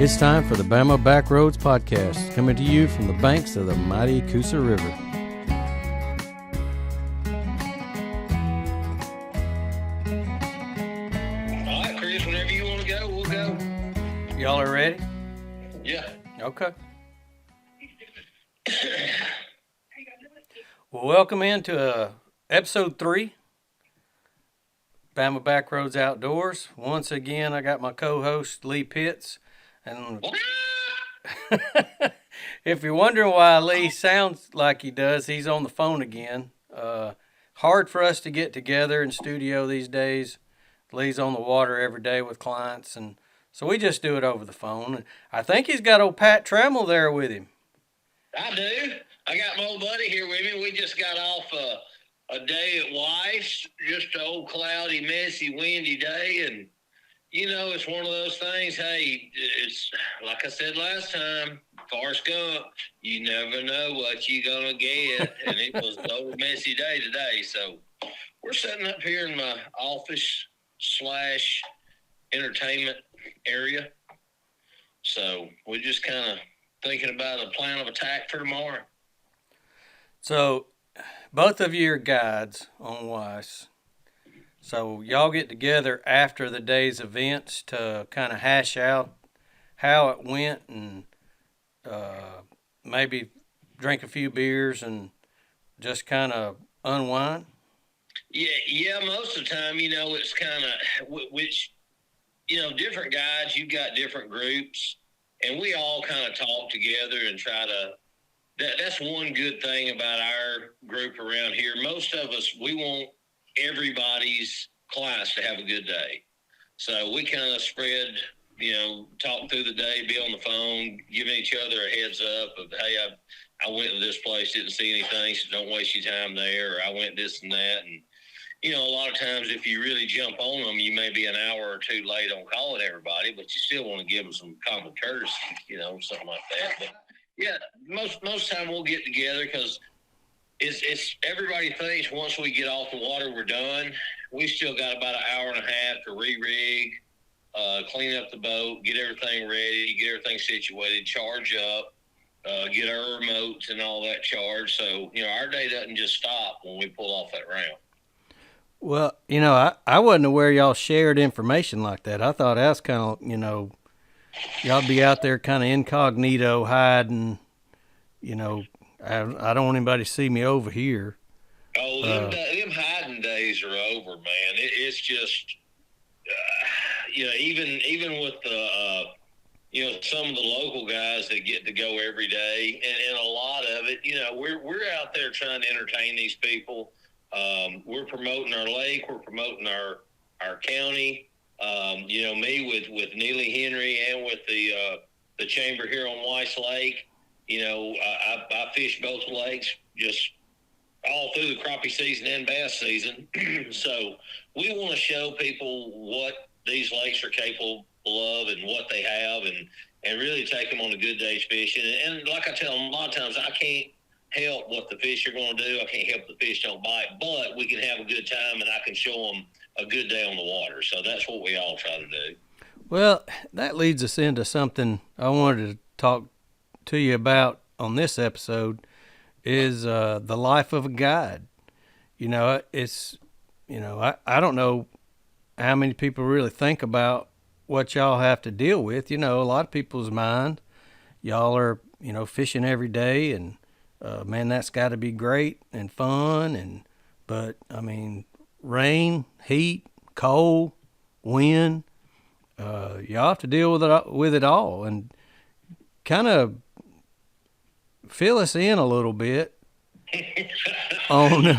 It's time for the Bama Backroads podcast, coming to you from the banks of the mighty Coosa River. All right, Chris, whenever you want to go, we'll go. Y'all are ready? Yeah. Okay. Well, welcome into episode 3, Bama Backroads Outdoors. Once again, I got my co-host Lee Pitts, and if you're wondering why Lee sounds like he does, he's on the phone again. Hard for us to get together in studio these days. Lee's on the water every day with clients, and so we just do it over the phone. I think he's got old Pat Trammel there with him. I do. I got my old buddy here with me. We just got off a day at Weiss, just an old cloudy, messy, windy day, and you know, it's one of those things, hey, it's like I said last time, Forrest Gump, you never know what you're going to get. And it was a old messy day today. So we're sitting up here in my office / entertainment area. So we're just kind of thinking about a plan of attack for tomorrow. So both of you are guides on Weiss. So y'all get together after the day's events to kind of hash out how it went and maybe drink a few beers and just kind of unwind? Yeah, most of the time, you know, it's kind of, which, you know, different guides, you've got different groups, and we all kind of talk together and try to, that's one good thing about our group around here. Most of us, we want everybody's clients to have a good day. So we kind of spread, you know, talk through the day, be on the phone, giving each other a heads up of, hey, I went to this place, didn't see anything, so don't waste your time there, or I went this and that. And, you know, a lot of times if you really jump on them, you may be an hour or two late on calling everybody, but you still want to give them some common courtesy, you know, something like that. But yeah, most time we'll get together because it's everybody thinks once we get off the water, we're done. We still got about an hour and a half to re-rig, clean up the boat, get everything ready, get everything situated, charge up, get our remotes and all that charged. So, you know, our day doesn't just stop when we pull off that round. Well, you know, I wasn't aware y'all shared information like that. I thought that's kind of, you know, y'all be out there kind of incognito hiding, you know, I don't want anybody to see me over here. Oh, them hiding days are over, man. It's just, you know, even with the, you know, some of the local guys that get to go every day, and a lot of it, you know, we're out there trying to entertain these people. We're promoting our lake, we're promoting our county. You know, me with Neely Henry and with the chamber here on Weiss Lake. You know, I fish both lakes just all through the crappie season and bass season. So we want to show people what these lakes are capable of and what they have and really take them on a good day's fishing. And like I tell them, a lot of times I can't help what the fish are going to do. I can't help the fish don't bite, but we can have a good time and I can show them a good day on the water. So that's what we all try to do. Well, that leads us into something I wanted to talk to you about on this episode is the life of a guide. You know, it's, you know, I don't know how many people really think about what y'all have to deal with. You know, a lot of people's mind, y'all are, you know, fishing every day and, man, that's got to be great and fun. But I mean, rain, heat, cold, wind, y'all have to deal with it all, and kind of fill us in a little bit on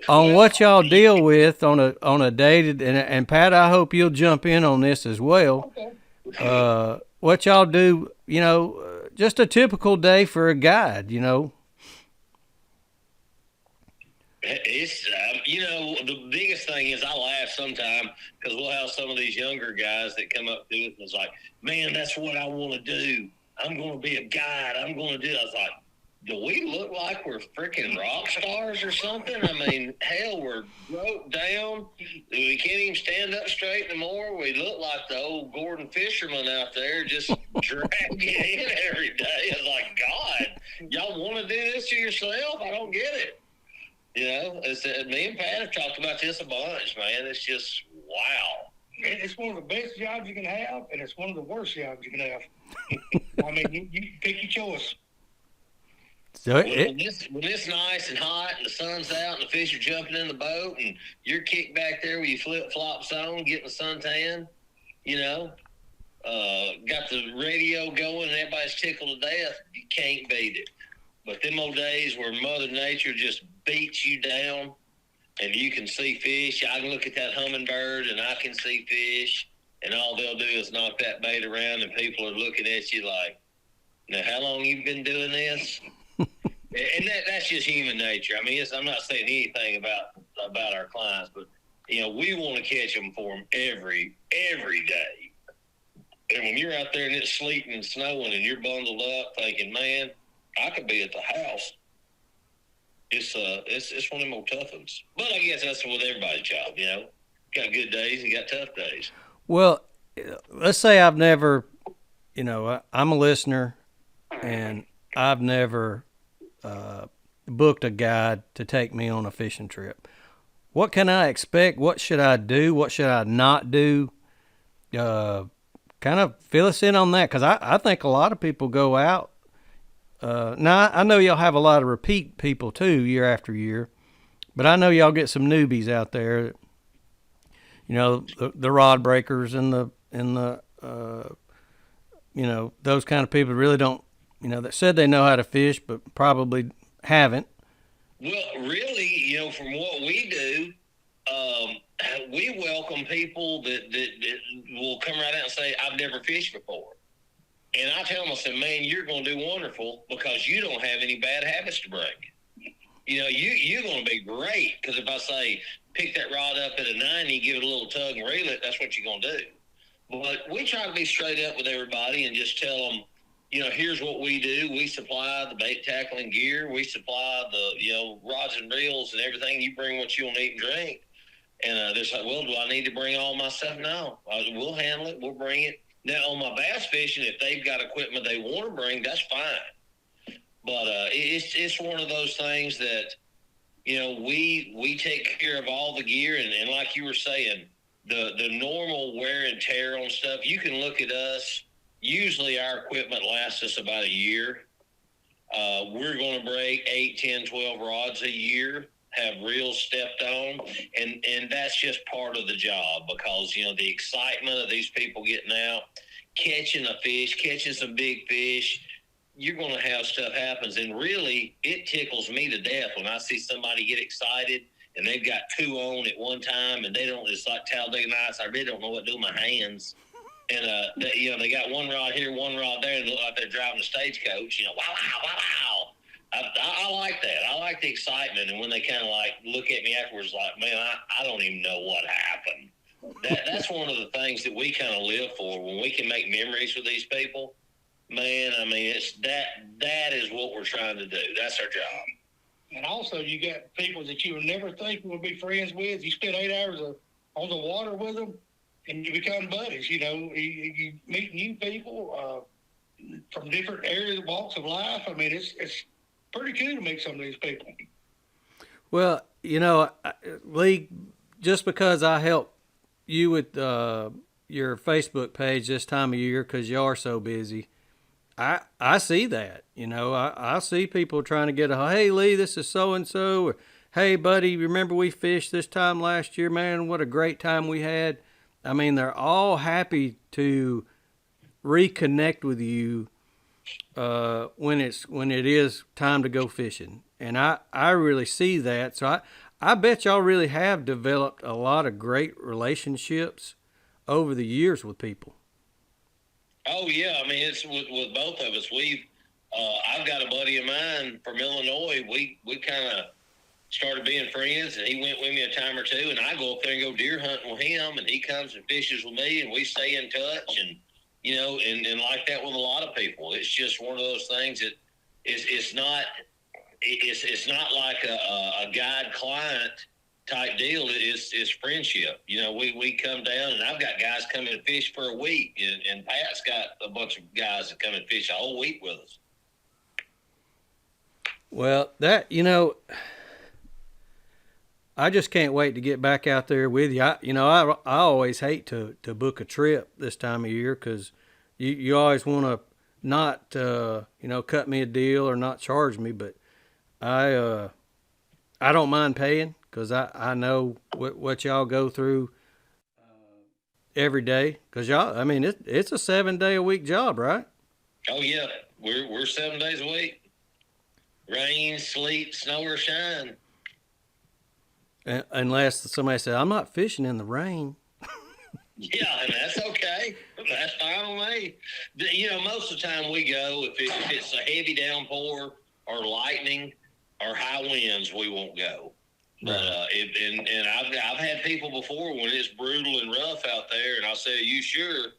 what y'all deal with on a day. And Pat, I hope you'll jump in on this as well. Okay. What y'all do, you know, just a typical day for a guide, you know. It's, you know, the biggest thing is I laugh sometimes because we'll have some of these younger guys that come up to us and it's like, man, that's what I want to do. I'm going to be a guide. I'm going to do it. I was like, do we look like we're freaking rock stars or something? I mean, hell, we're broke down. We can't even stand up straight anymore. We look like the old Gordon Fisherman out there just dragging in every day. It's like, God, y'all want to do this to yourself? I don't get it. You know, me and Pat have talked about this a bunch, man. It's just, wow. It's one of the best jobs you can have, and it's one of the worst jobs you can have. I mean, you pick your choice. So when it's nice and hot and the sun's out and the fish are jumping in the boat and you're kicked back there with your flip-flops on, getting the suntan, you know, got the radio going and everybody's tickled to death, you can't beat it. But them old days where Mother Nature just beats you down and you can see fish, I can look at that hummingbird and I can see fish, and all they'll do is knock that bait around and people are looking at you like, now how long you been doing this? And that's just human nature. I mean, I'm not saying anything about our clients, but, you know, we want to catch them for them every day. And when you're out there and it's sleeting and snowing and you're bundled up thinking, man, I could be at the house. It's one of them old tough ones. But I guess that's with everybody's job, you know. Got good days and got tough days. Well, let's say I've never, you know, I'm a listener and I've never booked a guide to take me on a fishing trip. What can I expect? What should I do? What should I not do? Kind of fill us in on that, because I think a lot of people go out. Now, I know y'all have a lot of repeat people too, year after year, but I know y'all get some newbies out there. You know, the rod breakers and the you know, those kind of people really don't, you know, that said they know how to fish, but probably haven't. Well, really, you know, from what we do, we welcome people that will come right out and say, I've never fished before. And I tell them, I said, man, you're going to do wonderful because you don't have any bad habits to break. You know, you're going to be great, because if I say, pick that rod up at a 90, give it a little tug and reel it, that's what you're going to do. But we try to be straight up with everybody and just tell them, you know, here's what we do. We supply the bait tackling gear. We supply the, you know, rods and reels and everything. You bring what you'll eat and drink. And they're like, well, do I need to bring all my stuff? No. We'll handle it. We'll bring it. Now, on my bass fishing, if they've got equipment they want to bring, that's fine. But it's one of those things that, you know, we take care of all the gear. And like you were saying, the normal wear and tear on stuff, you can look at us. Usually our equipment lasts us about a year. We're going to break 8, 10, 12 rods a year, have reels stepped on, and that's just part of the job, because, you know, the excitement of these people getting out, catching a fish, catching some big fish, you're going to have stuff happens. And really, it tickles me to death when I see somebody get excited and they've got 2 on at one time and they don't, it's like Talladega Nights, I really don't know what to do with my hands. And, you know, they got one rod here, one rod there, and look like they're driving a stagecoach. You know, wow. I like that. I like the excitement. And when they kind of like look at me afterwards like, man, I don't even know what happened. That's one of the things that we kind of live for, when we can make memories with these people. Man, I mean, it's that is what we're trying to do. That's our job. And also, you got people that you would never think would be friends with. You spend 8 hours on the water with them, and you become buddies. You know, you meet new people from different areas, walks of life. I mean, it's pretty cool to meet some of these people. Well, you know, Lee, just because I help you with your Facebook page this time of year because you are so busy, I see that. You know, I see people trying to get hey, Lee, this is so-and-so, or hey, buddy, remember we fished this time last year? Man, what a great time we had. I mean, they're all happy to reconnect with you when it is time to go fishing. And I really see that. So I bet y'all really have developed a lot of great relationships over the years with people. Oh, yeah. I mean, it's with both of us. I've got a buddy of mine from Illinois. We kind of started being friends, and he went with me a time or two, and I go up there and go deer hunting with him, and he comes and fishes with me, and we stay in touch, and, you know, and like that with a lot of people. It's just one of those things that, it's not like a guide client type deal. It's friendship. You know, we come down, and I've got guys coming to fish for a week, and Pat's got a bunch of guys that come and fish a whole week with us. Well, that, you know, I just can't wait to get back out there with you. I always hate to book a trip this time of year, because you always want to not, cut me a deal or not charge me, but I don't mind paying, because I know what y'all go through every day. Because y'all, I mean, it's a 7-day-a-week job, right? Oh yeah, we're 7 days a week. Rain, sleet, snow, or shine. Unless somebody said, I'm not fishing in the rain. Yeah, and that's okay. That's fine with me. You know, most of the time we go, if it's a heavy downpour or lightning or high winds, we won't go. But and I've had people before when it's brutal and rough out there, and I'll say, "Are you sure?"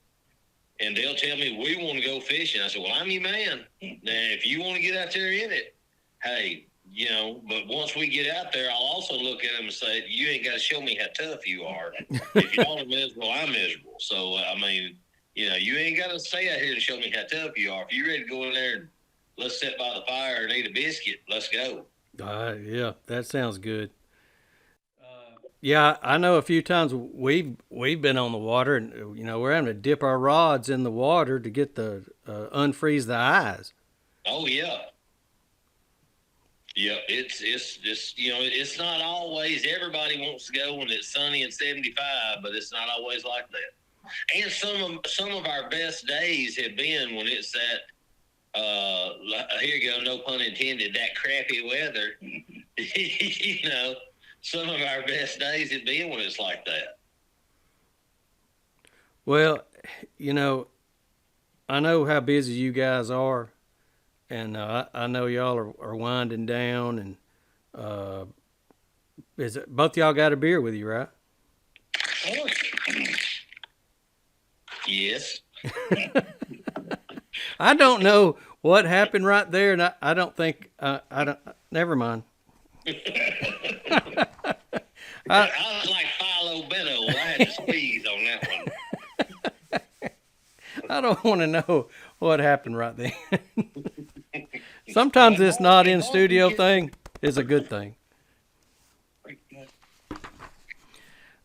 And they'll tell me, "We want to go fishing." I said, "Well, I'm your man. Now, if you want to get out there in it, hey, you know." But once we get out there, I'll also look at them and say, "You ain't got to show me how tough you are. If y'all are miserable, I'm miserable. So I mean, you know, you ain't got to stay out here to show me how tough you are. If you're ready to go in there and let's sit by the fire and eat a biscuit, let's go." Yeah, that sounds good. Yeah, I know a few times we've been on the water, and we're having to dip our rods in the water to get the unfreeze the eyes. Oh yeah. Yeah, it's it's not always everybody wants to go when it's sunny and 75, but it's not always like that. And some of our best days have been when it's that here you go, no pun intended, that crappy weather. Some of our best days have been when it's like that. Well, I know how busy you guys are, and I know y'all are winding down, and is it both y'all got a beer with you, right? Yes. I don't know what happened right there, and I don't think I don't. Never mind. I was like Philo Beno. I had to squeeze on that one. I don't want to know what happened right there. Sometimes this not in studio thing is a good thing.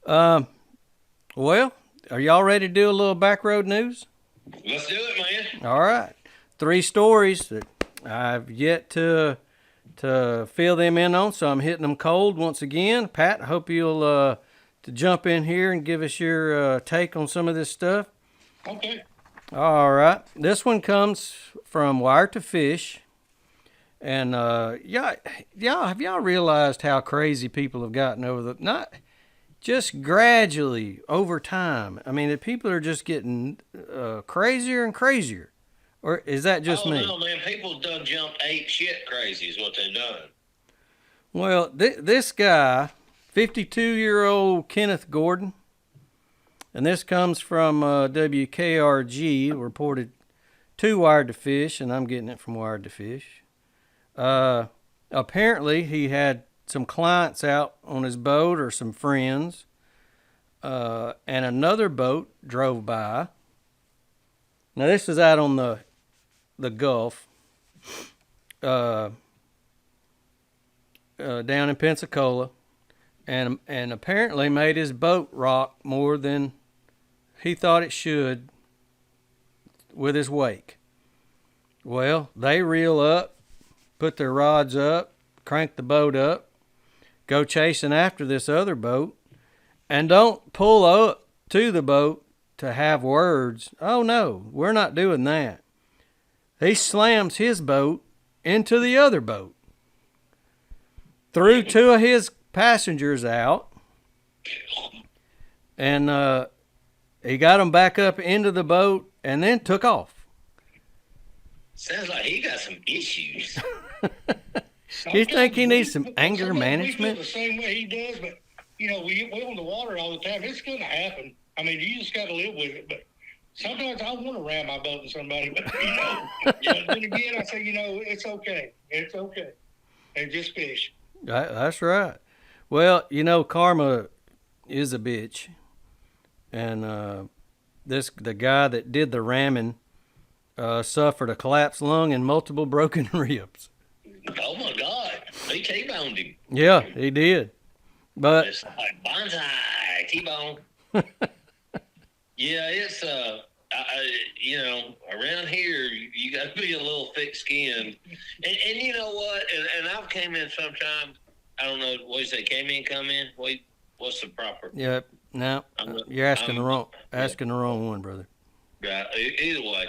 Well, are y'all ready to do a little backroad news? Let's do it, man. All right. 3 stories that I've yet to fill them in on, so I'm hitting them cold once again. Pat, I hope you'll to jump in here and give us your take on some of this stuff. Okay. All right. This one comes from Wire to Fish. And have y'all realized how crazy people have gotten not just gradually over time? I mean, the people are just getting crazier and crazier. Or is that just me? No, man. People done jumped ape shit crazy is what they've done. Well, this guy, 52-year-old Kenneth Gordon, and this comes from WKRG, reported to Wired to Fish, and I'm getting it from Wired to Fish. Apparently, he had some clients out on his boat or some friends, and another boat drove by. Now, this is out on the Gulf, down in Pensacola, and apparently made his boat rock more than he thought it should with his wake. Well, they reel up, put their rods up, crank the boat up, go chasing after this other boat, and don't pull up to the boat to have words. Oh no, we're not doing that. He slams his boat into the other boat, threw 2 of his passengers out, and he got them back up into the boat and then took off. Sounds like he got some issues. Do you think he needs some anger management? We feel the same way he does, but we on the water all the time. It's going to happen. I mean, you just got to live with it. But sometimes I want to ram my boat in somebody, but then again, I say, it's okay. It's okay. And just fish. That's right. Well, karma is a bitch, and the guy that did the ramming suffered a collapsed lung and multiple broken ribs. Oh my God, they T-boned him. Yeah, he did. But it's like bonsai T-bone. Yeah, it's around here you got to be a little thick-skinned, and you know what? And I've came in sometimes. I don't know what you say. Came in, come in. What's the proper? Yeah, no, you're asking the wrong one, brother. Right. Either way,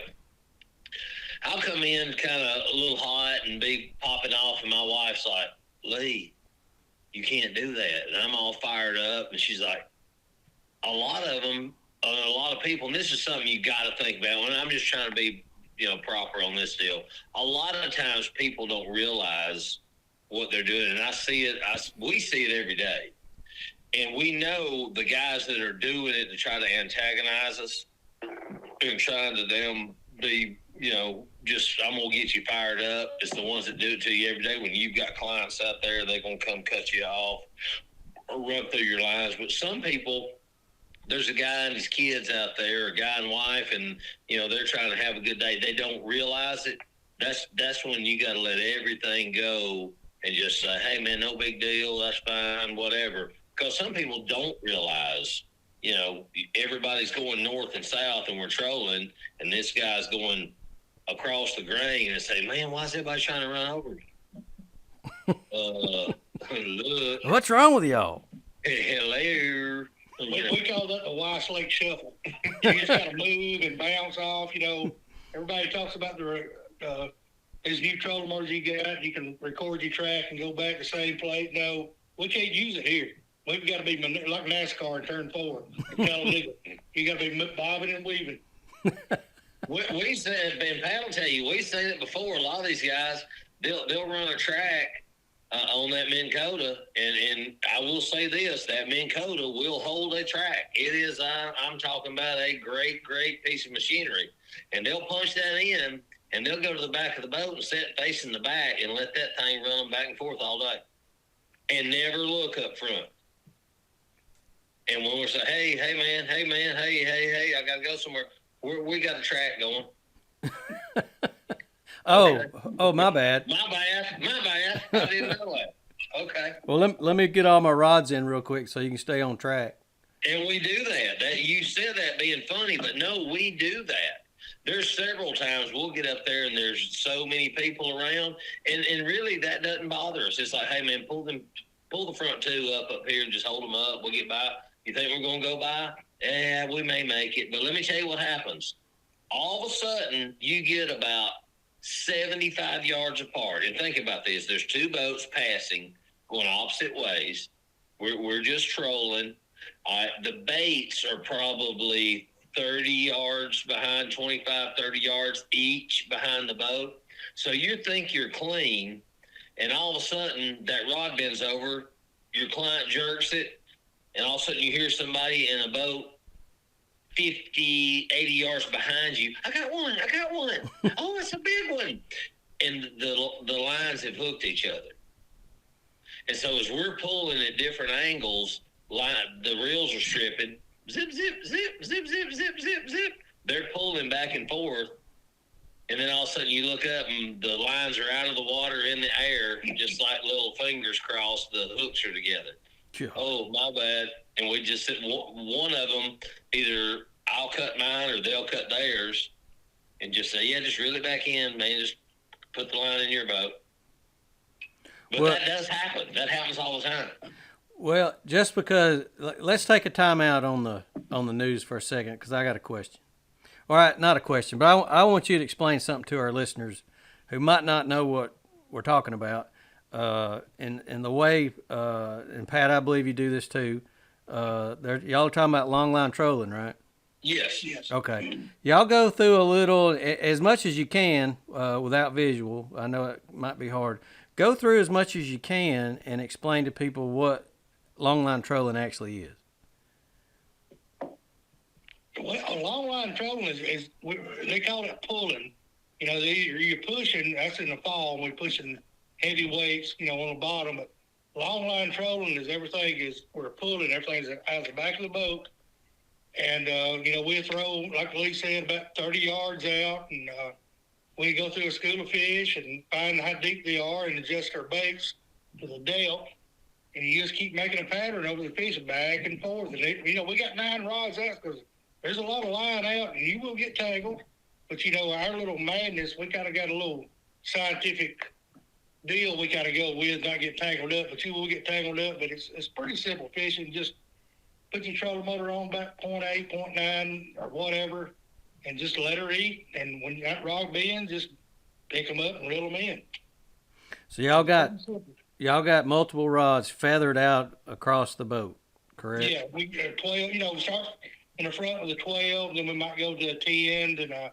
I'll come in kind of a little hot and be popping off, and my wife's like, "Lee, you can't do that," and I'm all fired up, and she's like, "A lot of them." A lot of people, and this is something you got to think about. When I'm just trying to be, proper on this deal. A lot of times, people don't realize what they're doing, and I see it. We see it every day, and we know the guys that are doing it to try to antagonize us and trying to them be, just I'm gonna get you fired up. It's the ones that do it to you every day. When you've got clients out there, they're gonna come cut you off or run through your lines. But some people. There's a guy and his kids out there, a guy and wife, and, they're trying to have a good day. They don't realize it. That's when you got to let everything go and just say, hey, man, no big deal. That's fine, whatever. Because some people don't realize, everybody's going north and south and we're trolling, and this guy's going across the grain and say, man, why is everybody trying to run over me? Look. What's wrong with y'all? Hello. We call that the Weiss Lake shuffle. You just got to move and bounce off. Everybody talks about his new trolling motors you got. You can record your track and go back to the same place. No, we can't use it here. We've got to be like NASCAR and turn forward. You got to be bobbing and weaving. we said, Ben Pat will tell you, we've seen it before. A lot of these guys, they'll run a track on that Minn Kota, and I will say this, that Minn Kota will hold a track. It is, I'm talking about a great, great piece of machinery. And they'll punch that in, and they'll go to the back of the boat and sit facing the back and let that thing run them back and forth all day. And never look up front. And when we say, hey, man, hey, I got to go somewhere, we got a track going. Oh, my bad. My bad. I didn't know that. Okay. Well, let me get all my rods in real quick so you can stay on track. And we do that. You said that being funny, but no, we do that. There's several times we'll get up there and there's so many people around, and really that doesn't bother us. It's like, hey, man, pull the front two up here and just hold them up. We'll get by. You think we're going to go by? Yeah, we may make it. But let me tell you what happens. All of a sudden, you get about 75 yards apart. And think about this. There's two boats passing, going opposite ways. We're just trolling. The baits are probably 30 yards behind, 25, 30 yards each behind the boat. So you think you're clean, and all of a sudden that rod bends over, your client jerks it, and all of a sudden you hear somebody in a boat 50, 80 yards behind you. I got one. Oh, that's a big one. And the lines have hooked each other. And so as we're pulling at different angles, the reels are stripping. Zip, zip, zip, zip, zip, zip, zip, zip. They're pulling back and forth. And then all of a sudden you look up and the lines are out of the water in the air, just like little fingers crossed, the hooks are together. Yeah. Oh, my bad. And we just sit, one of them, either I'll cut mine or they'll cut theirs, and just say, yeah, just reel it back in, man. Just put the line in your boat. But that does happen. That happens all the time. Well, just because, let's take a time out on the news for a second, because I got a question. All right, not a question, but I want you to explain something to our listeners who might not know what we're talking about. And the way, and Pat, I believe you do this too. Y'all are talking about long line trolling, right? Yes. Okay. Y'all go through a little, as much as you can, without visual. I know it might be hard. Go through as much as you can and explain to people what long line trolling actually is. Well, Well, a long line trolling is they call it pulling. You know, you're pushing. That's in the fall. And we're pushing heavy weights. You know, on the bottom. But long line trolling is everything is we're pulling. Everything's out the back of the boat, and you know we throw, like Lee said, about 30 yards out, and we go through a school of fish and find how deep they are and adjust our baits to the depth. And you just keep making a pattern over the fish back and forth. And you know, we got 9 rods out because there's a lot of line out, and you will get tangled. But you know, our little madness, we kind of got a little scientific deal we kind of go with, not get tangled up. But you will get tangled up. But it's pretty simple fishing. Just put your trolling motor on about 0.8, 0.9, or whatever, and just let her eat. And when that rod bends, just pick them up and reel them in. So y'all got multiple rods feathered out across the boat, correct? Yeah, we 12. You know, we start in the front with a 12, then we might go to a 10, then an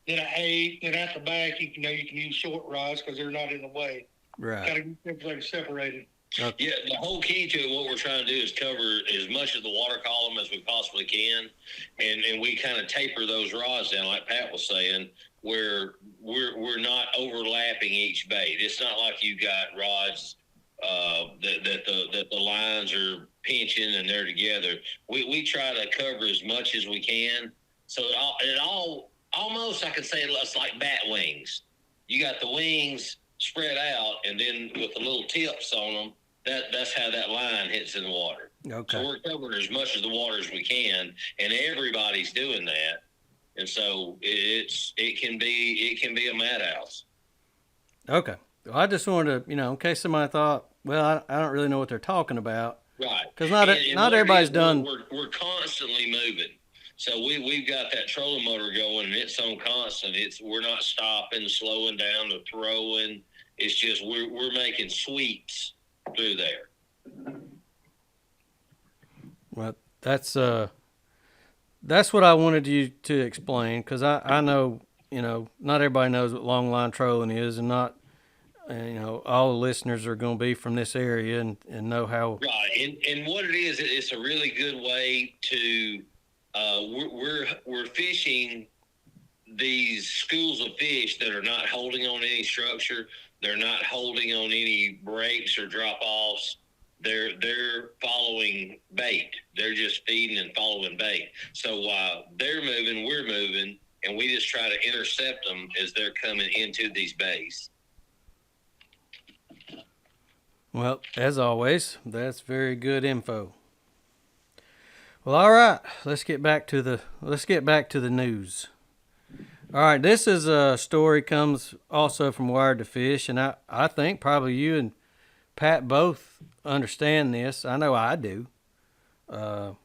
8, then at the back you can use short rods because they're not in the way. Right. Got to keep everything separated. Yeah, the whole key to it, what we're trying to do is cover as much of the water column as we possibly can, and we kind of taper those rods down, like Pat was saying, where we're not overlapping each bait. It's not like you got rods that the lines are pinching and they're together. We try to cover as much as we can, so it all almost, I can say it's like bat wings. You got the wings spread out, and then with the little tips on them, that's how that line hits in the water. Okay. So we're covering as much of the water as we can, and everybody's doing that. And so it can be a madhouse. Okay. Well, I just wanted to, in case somebody thought, well, I don't really know what they're talking about. Right. Because not everybody's done. We're constantly moving. So we've got that trolling motor going, and it's on constant. We're not stopping, slowing down, or throwing. It's just we're making sweeps through there. Well, that's what I wanted you to explain, because I know, not everybody knows what long line trolling is, and not, all the listeners are going to be from this area and know how. Right, and what it is, it's a really good way to. We're fishing these schools of fish that are not holding on any structure. They're not holding on any breaks or drop-offs. They're following bait. They're just feeding and following bait. So while they're moving, we're moving, and we just try to intercept them as they're coming into these bays. Well, as always, that's very good info. Well, all right, let's get back to the news. All right, this is a story comes also from Wired to Fish, and I think probably you and Pat both understand this. I know I do. A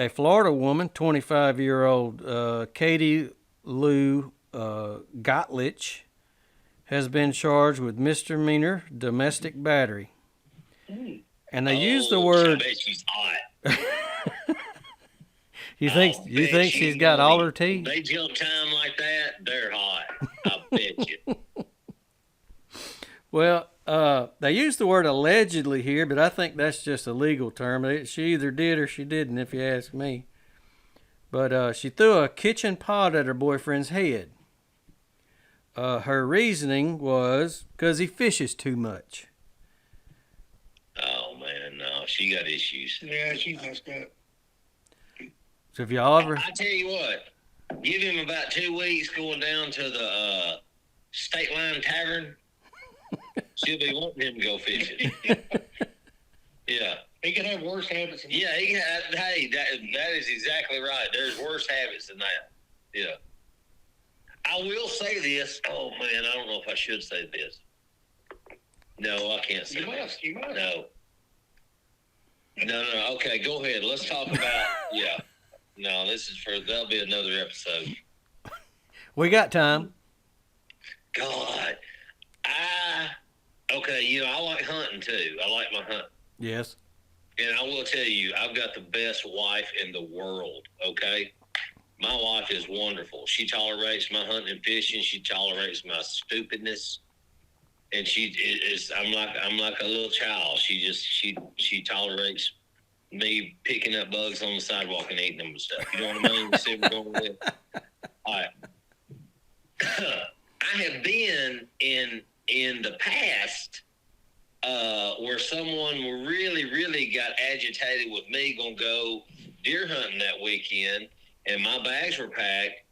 Florida woman, 25-year-old Katie Lou Gottlich, has been charged with misdemeanor domestic battery. And they use the word. I bet she's hot. You think she's got all her teeth? They jump time like that, they're hot. I bet you. Well, they use the word allegedly here, but I think that's just a legal term. She either did or she didn't, if you ask me. But she threw a kitchen pot at her boyfriend's head. Her reasoning was because he fishes too much. Oh, man, no. She got issues. Yeah, she's messed up. So if y'all ever... I tell you what, give him about 2 weeks going down to the State Line Tavern. She'll be wanting him to go fishing. Yeah. He can have worse habits than that. Yeah, he can. Hey, that is exactly right. There's worse habits than that. Yeah. I will say this. Oh, man, I don't know if I should say this. No, I can't say this. You must. No. Okay, go ahead. Let's talk about, yeah. No, that'll be another episode. We got time. God. Okay, I like hunting too. I like my hunt. Yes. And I will tell you, I've got the best wife in the world, okay? My wife is wonderful. She tolerates my hunting and fishing. She tolerates my stupidness. And I'm like a little child. She tolerates me picking up bugs on the sidewalk and eating them and stuff. You know what I mean? You see what we're going with? All right. I have been in the past where someone really got agitated with me going to go deer hunting that weekend, and my bags were packed,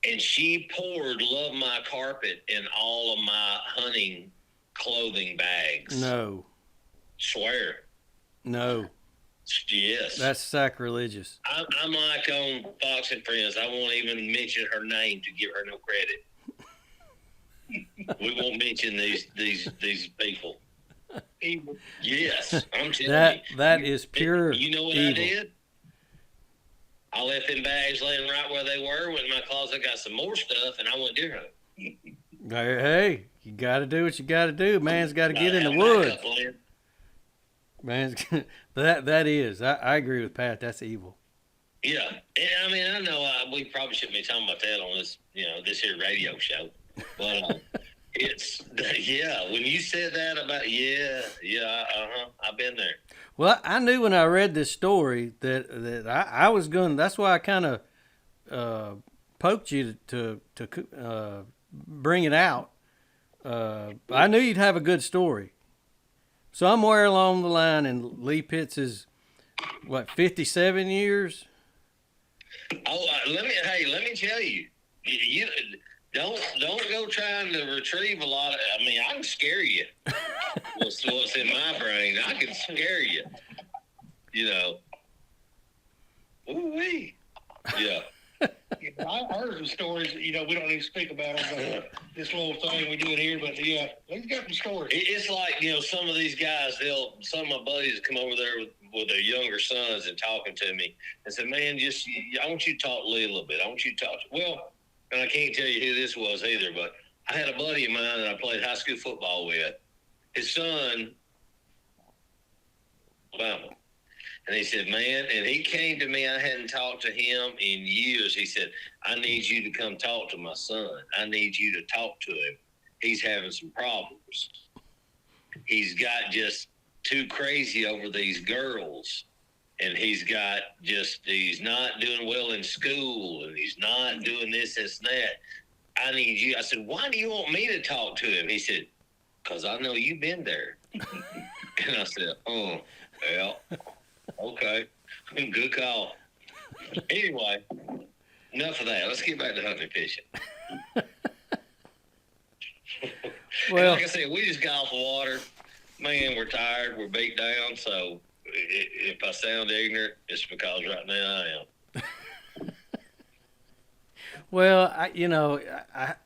and she poured Love My Carpet in all of my hunting clothing bags. No. Swear. No. Yes. That's sacrilegious. I'm like on Fox and Friends. I won't even mention her name to give her no credit. We won't mention these people. Evil. Yes, I'm telling you. That is pure You know what evil. I did? I left them bags laying right where they were. Went in my closet, got some more stuff, and I went deer hunting. Hey, you got to do what you got to do. Man's got to get in the woods. Man's that is. I agree with Pat. That's evil. Yeah, and I mean, I know we probably shouldn't be talking about that on this, this here radio show, but it's when you said that about I've been there. Well, I knew when I read this story that I was going. That's why I kind of poked you to bring it out. I knew you'd have a good story. Somewhere along the line in Lee Pitts' 57 years. Oh, let me tell you, you don't go trying to retrieve a lot of. I mean, I can scare you. what's in my brain? I can scare you. Ooh wee. Yeah. I heard some stories that, we don't need to speak about them, but this little thing we do it here, but yeah, we've got some stories. It's like, some of these guys, some of my buddies come over there with their younger sons and talking to me and said, man, I want you to talk to Lee a little bit. I want you to talk. Well, and I can't tell you who this was either, but I had a buddy of mine that I played high school football with. His son, Bama. And he said, man, and he came to me. I hadn't talked to him in years. He said, I need you to come talk to my son. I need you to talk to him. He's having some problems. He's got just too crazy over these girls. And he's not doing well in school. And he's not doing this and that. I need you. I said, why do you want me to talk to him? He said, because I know you've been there. And I said, oh, well. Okay, good call. Anyway, enough of that. Let's get back to hunting and fishing. Well, like I said, we just got off the water. Man, we're tired. We're beat down. So if I sound ignorant, it's because right now I am. Well,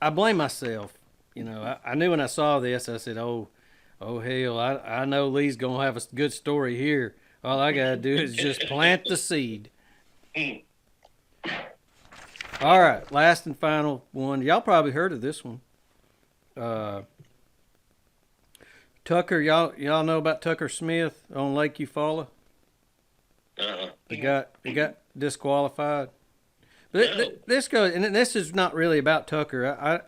I blame myself. I knew when I saw this, I said, oh hell, I know Lee's gonna have a good story here. All I gotta do is just plant the seed. All right, last and final one. Y'all probably heard of this one. Tucker, y'all know about Tucker Smith on Lake Eufaula? He got disqualified. But this goes, and this is not really about Tucker.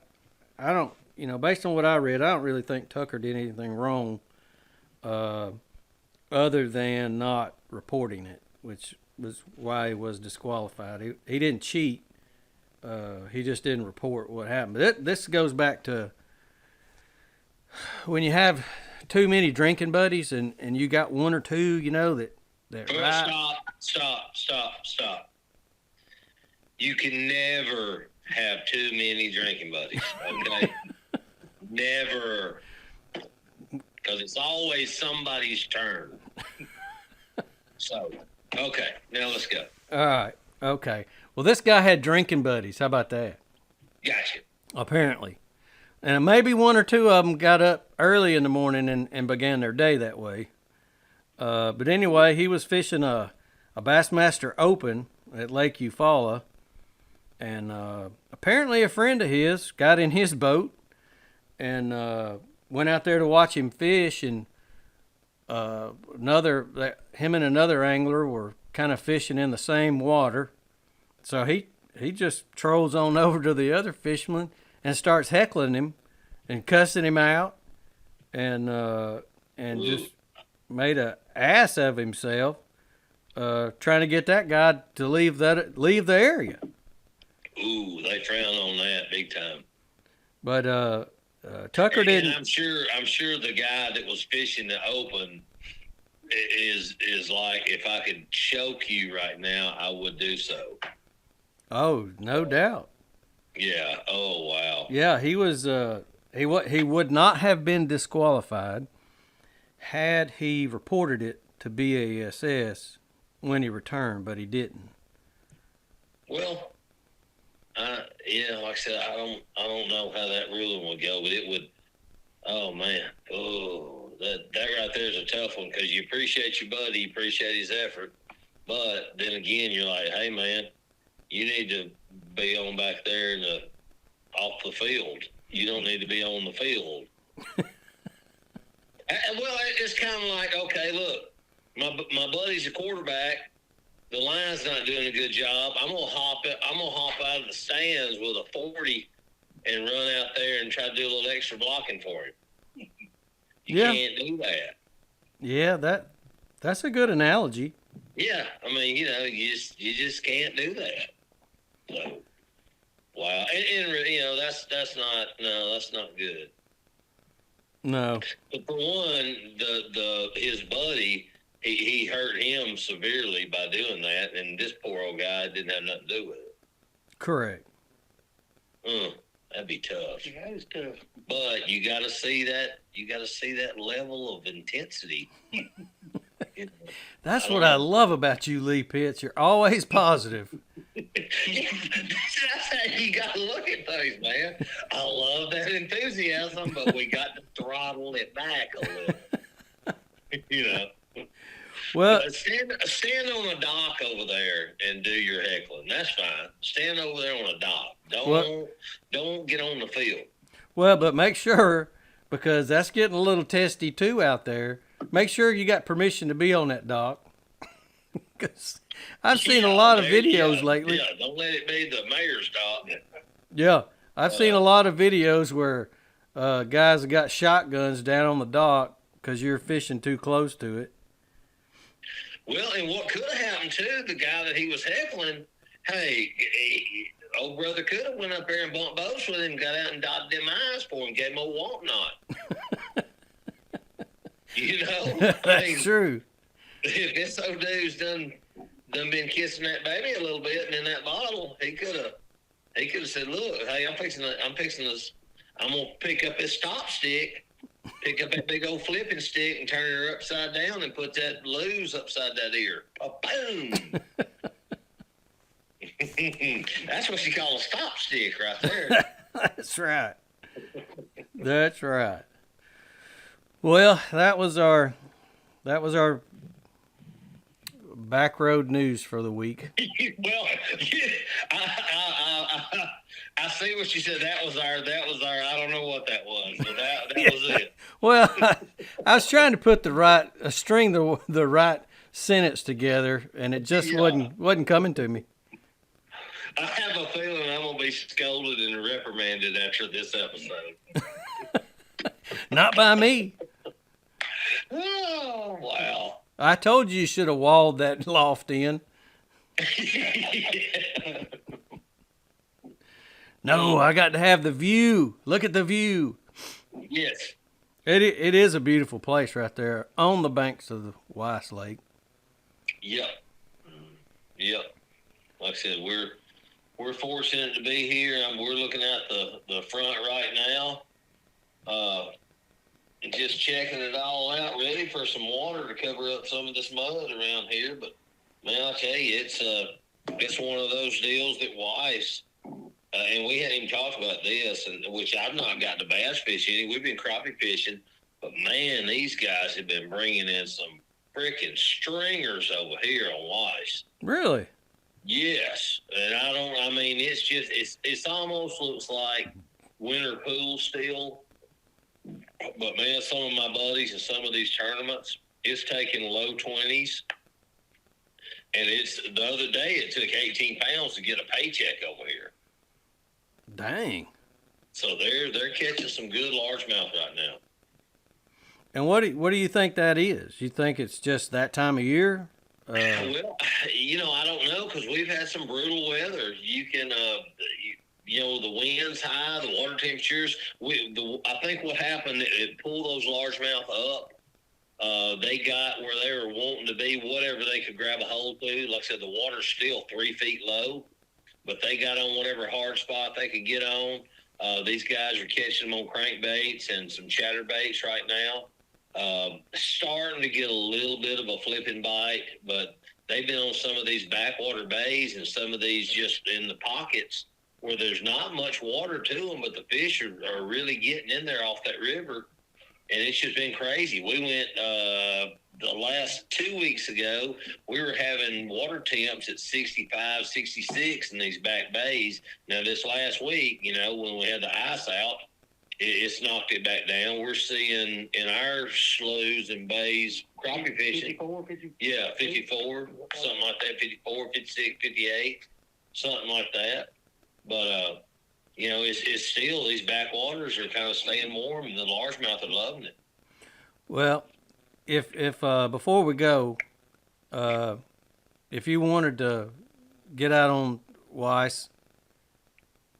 I don't, based on what I read, I don't really think Tucker did anything wrong. Other than not reporting it, which was why he was disqualified. He didn't cheat. He just didn't report what happened. But this goes back to when you have too many drinking buddies and you got one or two, that right. Stop. You can never have too many drinking buddies, okay? Never. Because it's always somebody's turn. So, okay, now let's go. All right, okay. Well, this guy had drinking buddies. How about that? Gotcha. Apparently. And maybe one or two of them got up early in the morning and began their day that way. But anyway, he was fishing a Bassmaster Open at Lake Eufaula. And apparently a friend of his got in his boat and went out there to watch him fish, and him and another angler were kind of fishing in the same water. So he just trolls on over to the other fisherman and starts heckling him and cussing him out, and just made an ass of himself. trying to get that guy to leave the area. Ooh, they frown on that big time. But Tucker didn't. I'm sure the guy that was fishing the open is like, if I could choke you right now, I would do so. Oh, no doubt. Yeah. Oh, wow. Yeah, he was. He would not have been disqualified had he reported it to BASS when he returned, but he didn't. Well, yeah, like I said, I don't know how that ruling would go, but it would. Oh man, that right there is a tough one, because you appreciate your buddy, you appreciate his effort, but then again, you're like, hey man, you need to be on back there off the field. You don't need to be on the field. Well, it's kind of like, okay, look, my buddy's a quarterback. The line's not doing a good job. I'm gonna hop out of the stands with a 40 and run out there and try to do a little extra blocking for him. You can't do that. Yeah, that's a good analogy. Yeah, I mean, you just can't do that. So, wow, and that's not good. No. But for one, his buddy, he hurt him severely by doing that, and this poor old guy didn't have nothing to do with it. Correct. That'd be tough. Yeah, that is tough. But you got to see that. You got to see that level of intensity. That's what I love about you, Lee Pitts. You're always positive. That's how you got to look at things, man. I love that enthusiasm, but we got to throttle it back a little. Well, stand on a dock over there and do your heckling. That's fine. Stand over there on a dock. Don't get on the field. Well, but make sure, because that's getting a little testy too out there. Make sure you got permission to be on that dock. Because I've seen a lot of videos lately. Yeah, don't let it be the mayor's dock. Yeah, I've seen a lot of videos where guys have got shotguns down on the dock because you're fishing too close to it. Well, and what could have happened too, the guy that he was heckling, hey, old brother could have went up there and bumped boats with him, got out and dotted them eyes for him, gave him a walk knot. That's true. If this old dude's done been kissing that baby a little bit and in that bottle, he could have said, look, hey, I'm gonna pick up this stop stick, pick up that big old flipping stick and turn her upside down and put that lose upside that ear. Boom. That's what you call a stop stick right there. That's right. That's right. Well, that was our back road news for the week. Well, I see what you said. That was our. I don't know what that was, but that was it. Well, I was trying to put the right sentence together, and it just wasn't coming to me. I have a feeling I'm gonna be scolded and reprimanded after this episode. Not by me. Oh, wow. I told you should have walled that loft in. No, I got to have the view. Look at the view. Yes. It is a beautiful place right there on the banks of the Weiss Lake. Yep. Like I said, we're fortunate to be here. We're looking at the front right now. Just checking it all out, ready for some water to cover up some of this mud around here. But man, I'll tell you, it's one of those deals that Weiss, and we hadn't even talked about this, and which I've not got to bass fishing. We've been crappie fishing, but man, these guys have been bringing in some freaking stringers over here on Weiss. Really? Yes, and it's almost looks like winter pool still. But man, some of my buddies in some of these tournaments, it's taking low 20s. And the other day it took 18 pounds to get a paycheck over here. Dang. So they're catching some good largemouth right now. And what do you think that is? You think it's just that time of year? Well, I don't know because we've had some brutal weather. You can, the wind's high, the water temperatures. I think what happened, it pulled those largemouth up. They got where they were wanting to be, whatever they could grab a hold to. Like I said, the water's still 3 feet low, but they got on whatever hard spot they could get on. These guys are catching them on crankbaits and some chatterbaits right now. Starting to get a little bit of a flipping bite, but they've been on some of these backwater bays and some of these just in the pockets where there's not much water to them, but the fish are really getting in there off that river, and it's just been crazy. We went the last 2 weeks ago, we were having water temps at 65, 66 in these back bays. Now, this last week, when we had the ice out, it's knocked it back down. We're seeing in our sloughs and bays crappie fishing. 54, 50, yeah, 54, something like that, 54, 56, 58, something like that. But, it's still, these backwaters are kind of staying warm, and the largemouth are loving it. Well, if before we go, if you wanted to get out on Weiss,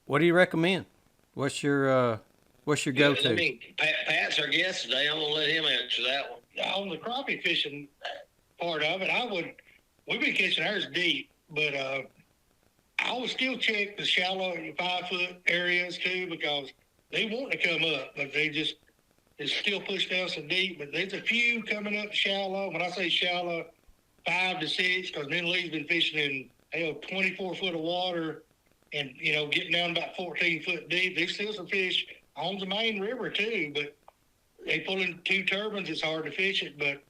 what do you recommend? What's your go-to? Pat's our guest today. I'm gonna let him answer that one. On the crappie fishing part of it, we've been catching ours deep, but I would still check the shallow 5 foot areas too, because they want to come up, but it's still pushed down so deep. But there's a few coming up shallow. When I say shallow, 5 to 6, because me and Lee's been fishing in 24 foot of water, and getting down about 14 foot deep. There's still some fish on the main river too, but they pull in 2 turbines. It's hard to fish it, but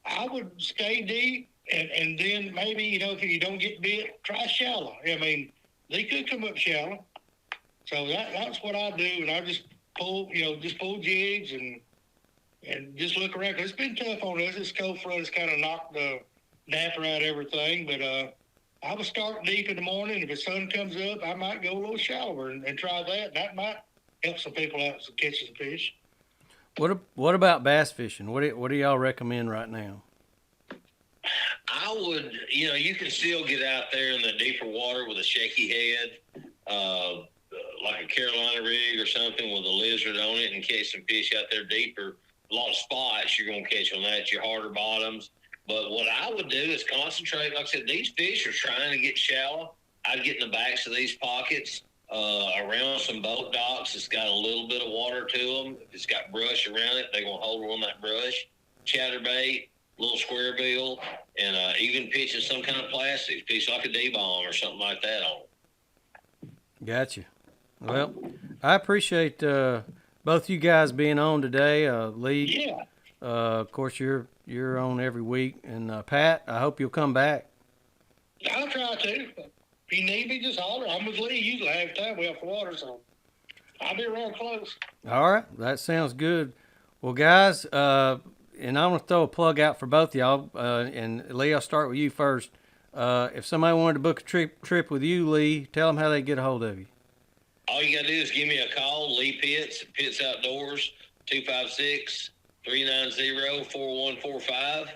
I would stay deep, and then maybe, if you don't get bit, try shallow. I mean, they could come up shallow. So that's what I do, and I just pull jigs and just look around. 'Cause it's been tough on us. This cold front has kind of knocked the napper out of everything, but I would start deep in the morning. If the sun comes up, I might go a little shallower and try that. That might help some people out to catch some fish. What about bass fishing? What do y'all recommend right now? I would, you can still get out there in the deeper water with a shaky head, like a Carolina rig or something with a lizard on it, and catch some fish out there deeper. A lot of spots you're going to catch on that, your harder bottoms. But what I would do is concentrate. Like I said, these fish are trying to get shallow. I'd get in the backs of these pockets, around some boat docks that's got a little bit of water to them. If it's got brush around it, they're going to hold on that brush. Chatterbait, little square bill, and even pitching some kind of plastic, pitch like a D-bomb or something like that on it. Gotcha. Well, I appreciate both you guys being on today. Lee, Yeah. Of course, you're on every week, and Pat, I hope you'll come back. I'll try to. If you need me, just holler. I'm with Lee usually half the time we off the water, so I'll be around close. All right, that sounds good. Well, guys, and I'm going to throw a plug out for both of y'all. And Lee, I'll start with you first. If somebody wanted to book a trip with you, Lee, tell them how they get a hold of you. All you got to do is give me a call, Lee Pitts, Pitts Outdoors, 256-390-4145.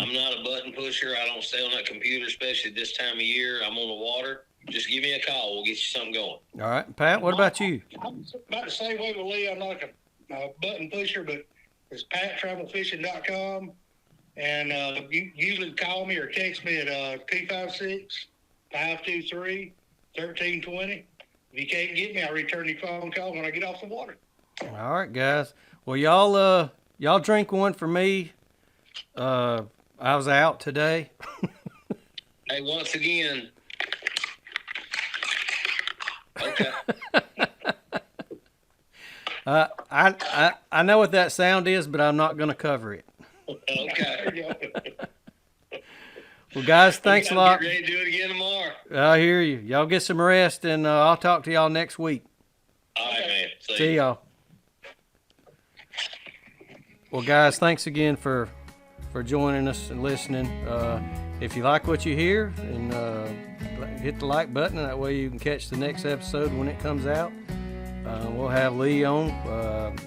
I'm not a button pusher. I don't stay on that computer, especially this time of year. I'm on the water. Just give me a call. We'll get you something going. All right. Pat, what about you? I'm about the same way with Lee. I'm not a button pusher, but it's PatTravelFishing.com. And you usually call me or text me at 256-523-1320. If you can't get me, I'll return your phone call when I get off the water. All right, guys. Well, y'all drink one for me. I was out today. Hey, once again. Okay. I know what that sound is, but I'm not going to cover it. Okay. Well, guys, thanks a lot. Get ready to do it again tomorrow. I hear you. Y'all get some rest, and I'll talk to y'all next week. All right, man. See y'all. Well, guys, thanks again for joining us and listening. If you like what you hear, and hit the like button. That way you can catch the next episode when it comes out. We'll have Lee on.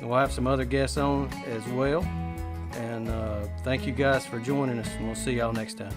We'll have some other guests on as well. And thank you guys for joining us, and we'll see y'all next time.